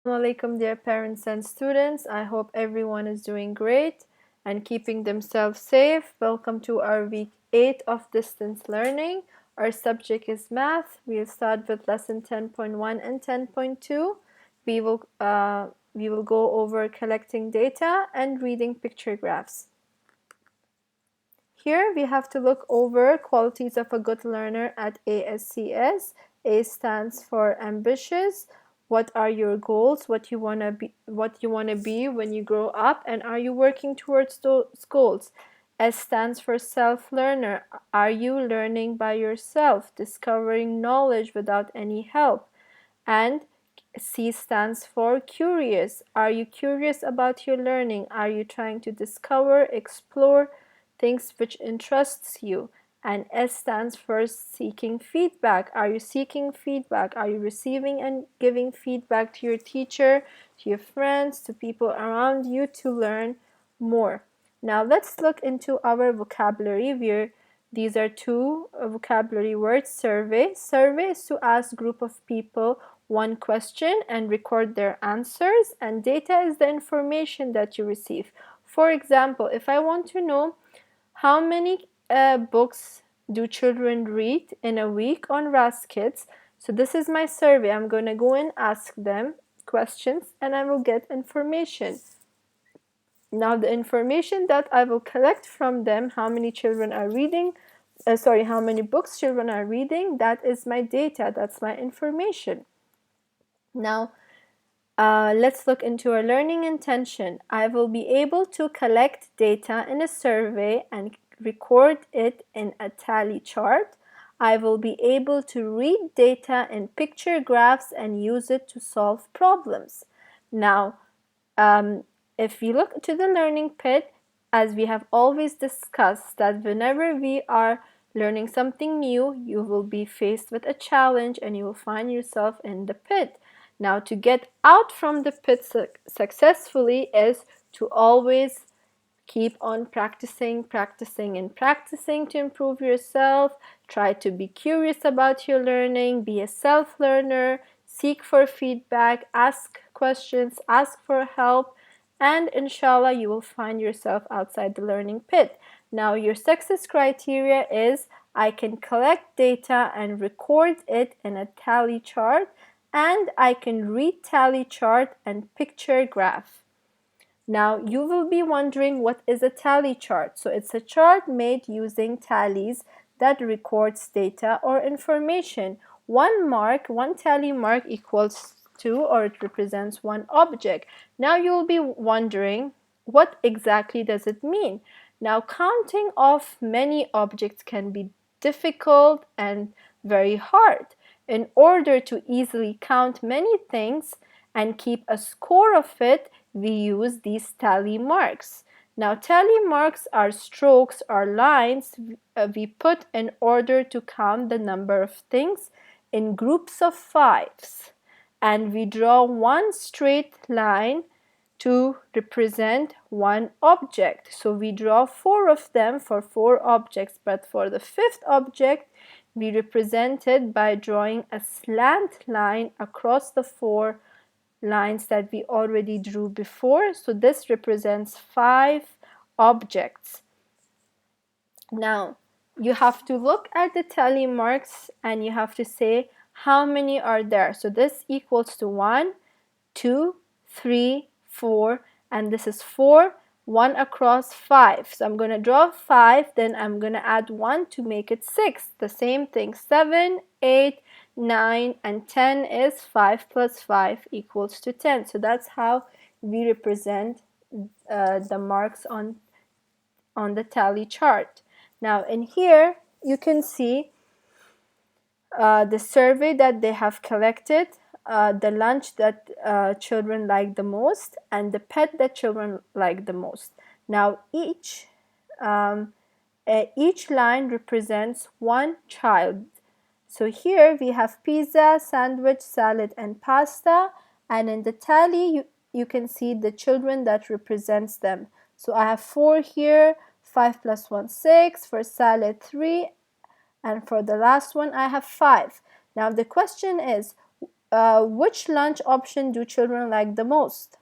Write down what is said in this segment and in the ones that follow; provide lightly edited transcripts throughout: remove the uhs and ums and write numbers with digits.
Assalamu alaikum, dear parents and students. I hope everyone is doing great and keeping themselves safe. Welcome to our week 8 of distance learning. Our subject is math. We'll start with lesson 10.1 and 10.2. We will go over collecting data and reading picture graphs. Here we have to look over qualities of a good learner at ASCS. A stands for ambitious. What are your goals? What you want to be when you grow up, and are you working towards those goals? S stands for self-learner. Are you learning by yourself, discovering knowledge without any help? And C stands for curious. Are you curious about your learning? Are you trying to discover, explore things which interests you? And S stands for seeking feedback. Are you seeking feedback? Are you receiving and giving feedback to your teacher, to your friends, to people around you to learn more? Now let's look into our vocabulary. These are two vocabulary words. Survey. Survey is to ask group of people one question and record their answers, and data is the information that you receive. For example, if I want to know how many books do children read in a week on Kids, so this is my survey. I'm going to go and ask them questions and I will get information. Now the information that I will collect from them, how many children are reading, how many books children are reading, that is my data, that's my information. Now, let's look into our learning intention. I will be able to collect data in a survey and record it in a tally chart. I will be able to read data in picture graphs and use it to solve problems. Now, if you look to the learning pit, as we have always discussed, that whenever we are learning something new, you will be faced with a challenge and you will find yourself in the pit. Now, to get out from the pit successfully is to always keep on practicing to improve yourself. Try to be curious about your learning, be a self-learner, seek for feedback, ask questions, ask for help, and inshallah you will find yourself outside the learning pit. Now your success criteria is I can collect data and record it in a tally chart, and I can read tally chart and picture graph. Now you will be wondering what is a tally chart. So it's a chart made using tallies that records data or information. One tally mark equals to, or it represents one object. Now you will be wondering what exactly does it mean? Now counting of many objects can be difficult and very hard. In order to easily count many things and keep a score of it, we use these tally marks. Now tally marks are strokes or lines we put in order to count the number of things in groups of fives, and we draw one straight line to represent one object. So we draw 4 of them for 4 objects, but for the 5th object we represent it by drawing a slant line across the 4 lines that we already drew before. So this represents 5 objects. Now you have to look at the tally marks and you have to say how many are there. So this equals to 1, 2, 3, 4, and this is 4, 1 across 5. So I'm going to draw 5, then I'm going to add 1 to make it 6. The same thing, 7, 8, 9, and 10 is 5 plus 5 equals to 10. So that's how we represent the marks on the tally chart. Now in here you can see the survey that they have collected, the lunch that children like the most, and the pet that children like the most. Now each line represents one child. So here we have pizza, sandwich, salad, and pasta, and in the tally you can see the children that represents them. So I have 4 here, 5 plus 1, 6, for salad 3, and for the last one I have 5. Now the question is, Which lunch option do children like the most?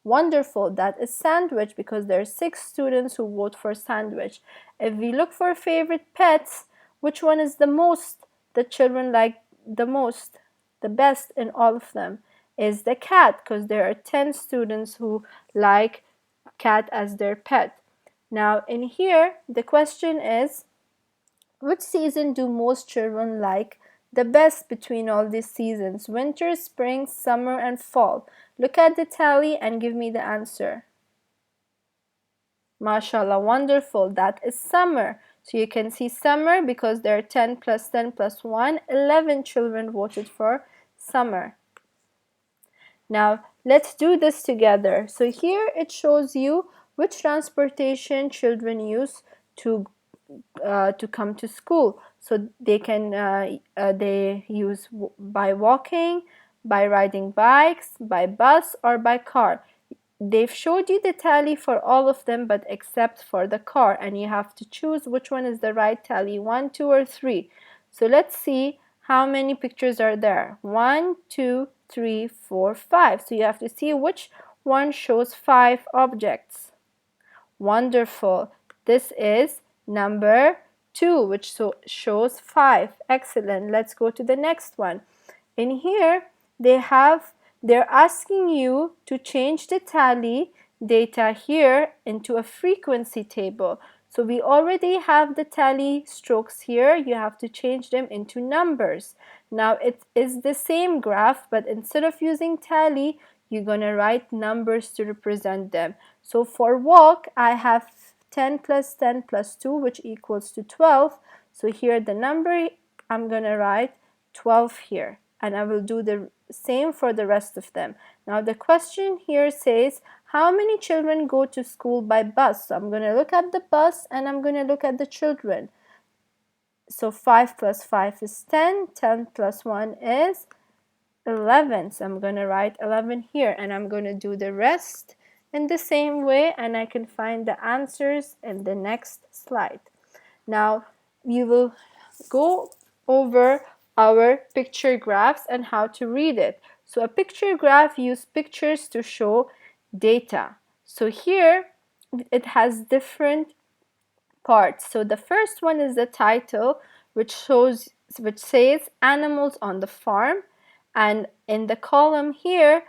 Wonderful, that is sandwich, because there are 6 students who vote for sandwich. If we look for favorite pets, which one is the most the children like the most, the best in all of them, is the cat, because there are 10 students who like cat as their pet. Now in here, the question is, which season do most children like the best between all these seasons? Winter, spring, summer, and fall. Look at the tally and give me the answer. MashaAllah, wonderful. That is summer. So you can see summer because there are 10 plus 10 plus 1. 11 children voted for summer. Now let's do this together. So here it shows you which transportation children use to come to school. So they can they use by walking, by riding bikes, by bus, or by car. They've showed you the tally for all of them, but except for the car, and you have to choose which one is the right tally, 1, 2, or 3. So let's see how many pictures are there. 1, 2, 3, 4, 5. So you have to see which one shows 5 objects. Wonderful. This is number 2, which shows 5. Excellent. Let's go to the next one. In here, they're asking you to change the tally data here into a frequency table. So we already have the tally strokes here. You have to change them into numbers. Now it is the same graph, but instead of using tally, you're going to write numbers to represent them. So for walk, I have 10 plus 10 plus 2, which equals to 12. So here the number, I'm going to write 12 here. And I will do the same for the rest of them. Now the question here says, how many children go to school by bus? So I'm going to look at the bus and I'm going to look at the children. So 5 plus 5 is 10. 10 plus 1 is 11. So I'm going to write 11 here, and I'm going to do the rest in the same way, and I can find the answers in the next slide. Now we will go over our picture graphs and how to read it. So a picture graph uses pictures to show data. So here it has different parts. So the first one is the title, which says animals on the farm, and in the column here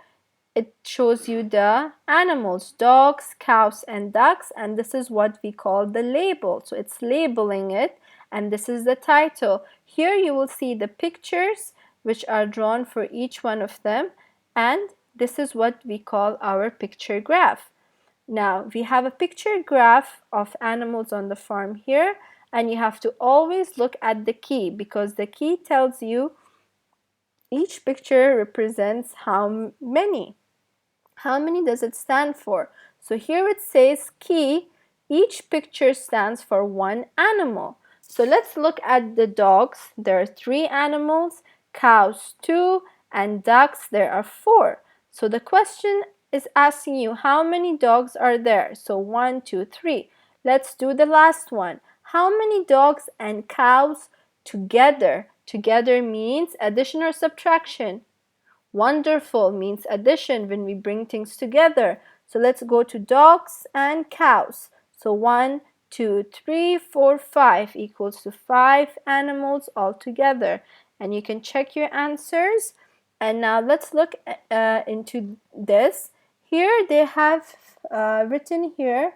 it shows you the animals, dogs, cows, and ducks, and this is what we call the label. So it's labeling it, and this is the title. Here you will see the pictures which are drawn for each one of them, and this is what we call our picture graph. Now we have a picture graph of animals on the farm here, and you have to always look at the key, because the key tells you each picture represents how many. How many does it stand for? So here it says key. Each picture stands for one animal. So let's look at the dogs. There are 3 animals, cows 2, and ducks there are 4. So the question is asking you how many dogs are there. So 1, 2, 3. Let's do the last one. How many dogs and cows together? Together means addition or subtraction. Wonderful means addition when we bring things together. So let's go to dogs and cows. So 1, 2, 3, 4, 5 equals to 5 animals altogether. And you can check your answers. And now let's look into this. Here they have written here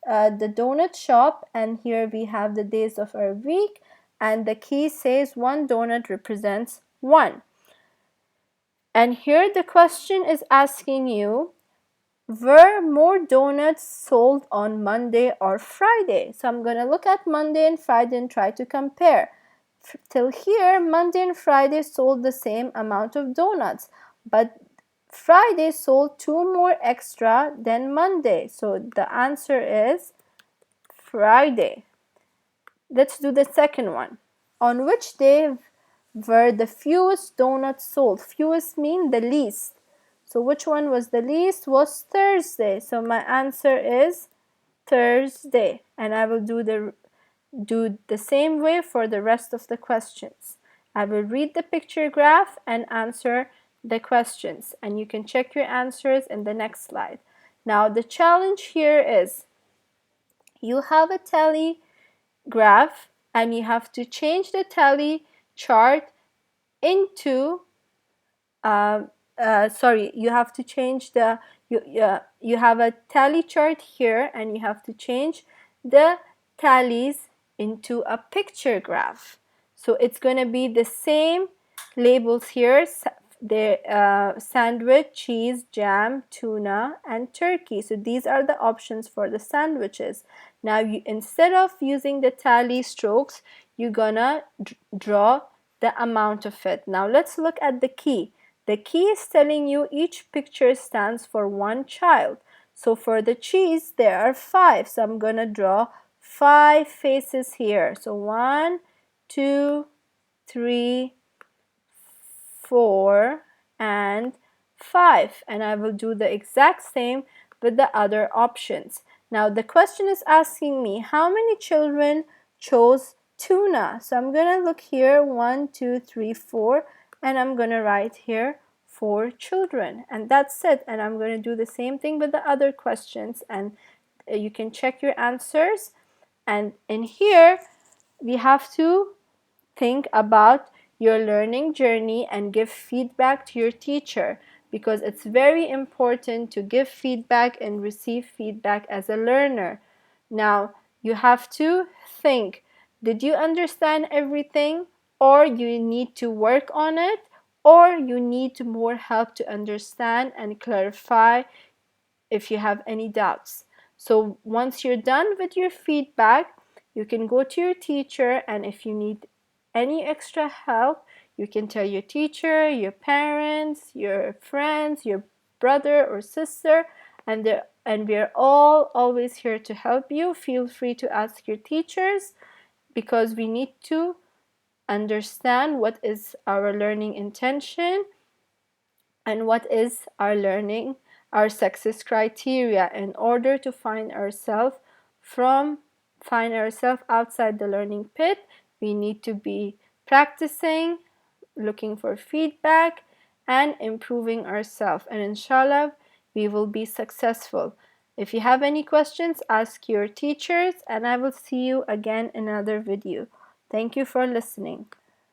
the donut shop, and here we have the days of our week, and the key says 1 donut represents 1. And here the question is asking you, were more donuts sold on Monday or Friday? So I'm going to look at Monday and Friday and try to compare. Till here, Monday and Friday sold the same amount of donuts, but Friday sold 2 more extra than Monday. So the answer is Friday. Let's do the second one. On which day were the fewest donuts sold? Fewest mean the least. So which one was the least? Was Thursday. So my answer is Thursday. And I will do the same way for the rest of the questions. I will read the picture graph and answer the questions, and you can check your answers in the next slide. Now the challenge here is you have a tally graph and you have to change the tally chart into you have to change the you have a tally chart here and you have to change the tallies into a picture graph. So it's going to be the same labels here, the sandwich, cheese, jam, tuna, and turkey. So these are the options for the sandwiches. Now instead of using the tally strokes, you're gonna draw the amount of it. Now let's look at the key. The key is telling you each picture stands for one child. So for the cheese, there are 5. So I'm gonna draw 5 faces here. So 1, 2, 3, 4, and 5. And I will do the exact same with the other options. Now the question is asking me how many children chose tuna. So I'm gonna look here, 1, 2, 3, 4, and I'm gonna write here 4 children, and that's it. And I'm gonna do the same thing with the other questions, and you can check your answers. And in here we have to think about your learning journey and give feedback to your teacher, because it's very important to give feedback and receive feedback as a learner. Now you have to think, did you understand everything, or you need to work on it, or you need more help to understand and clarify if you have any doubts. So once you're done with your feedback, you can go to your teacher, and if you need any extra help, you can tell your teacher, your parents, your friends, your brother or sister, and we're all always here to help you. Feel free to ask your teachers, because we need to understand what is our learning intention and what is our success criteria in order to find ourselves outside the learning pit. We need to be practicing, looking for feedback, and improving ourselves, and inshallah we will be successful. If you have any questions, ask your teachers, and I will see you again in another video. Thank you for listening.